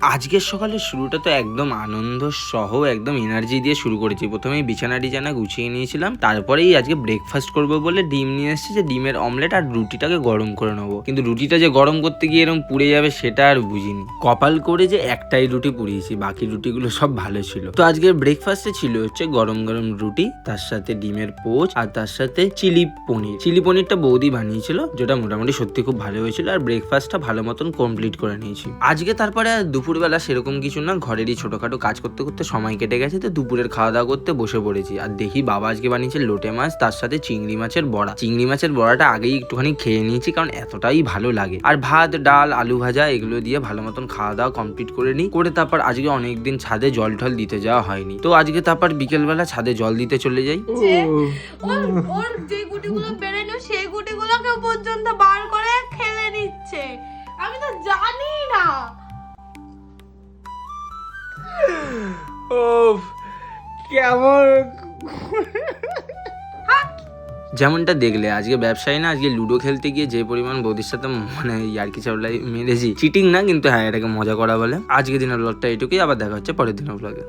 আজকের সকালের শুরুটা তো একদম আনন্দ সহ একদম এনার্জি দিয়ে শুরু করেছি। প্রথমেই বিছানা টিছানা গুছিয়ে নিয়েছিলাম, তারপরেই আজকে ব্রেকফাস্ট করবো বলে ডিম নিয়ে এসেছে, যে ডিমের অমলেট আর রুটিটাকে গরম করে নেবো। কিন্তু রুটিটা যে গরম করতে গিয়ে এরকম পুড়ে যাবে সেটা আর বুঝিনি। কপাল করে যে একটাই রুটি পুড়িয়েছি, বাকি রুটিগুলো সব ভালো ছিল। তো আজকের ব্রেকফাস্টে ছিল হচ্ছে গরম গরম রুটি, তার সাথে ডিমের পোচ, আর তার সাথে চিলি পনির। চিলি পনিরটা বৌদি বানিয়েছিল, যেটা মোটামুটি সত্যি খুব ভালো হয়েছিল। আর ব্রেকফাস্টটা ভালো মতন কমপ্লিট করে নিয়েছি আজকে। তারপরে দুপুরবেলা সেরকম কিছু না, ঘরেরই ছোটখাটো কাজ করতে করতে সময় কেটে গেছে। তো দুপুরের খাওয়া দাওয়া করতে বসে পড়েছি। আর দেখি বাবা আজকে বানিয়েছে লোটে মাছ, তার সাথে চিংড়ি মাছের বড়া। চিংড়ি মাছের বড়াটা আগেই একটুখানি খেয়ে নিয়েছি, কারণ এতটাই ভালো লাগে। আর ভাত, ডাল, আলু ভাজা এগুলো দিয়ে ভালো মতন খাওয়া দাওয়া কমপ্লিট করে নিই। করে তারপর আজকে অনেকদিন ছাদে জল ঠল দিতে যাওয়া হয়নি, তো আজকে তারপর বিকেলবেলা ছাদে জল দিতে চলে যাই। ওর যে গুটিগুলো বেরোনো সেই গুটিগুলোকে পর্যন্ত বার করে খেলে নিচ্ছে। আমি তো জানি না। কেমন যেমনটা দেখলে আজকে ব্যবসায়ী না, আজকে লুডো খেলতে গিয়ে যে পরিমাণ বৌদির সাথে মানে ইয়ার্কি চাবলাই মেরেছি, চিটিং না কিন্তু হ্যাঁ, এটাকে মজা করা বলে। আজকে দিনের ব্লগটা এইটুকুই, আবার দেখা হচ্ছে পরের দিনের ব্লগে।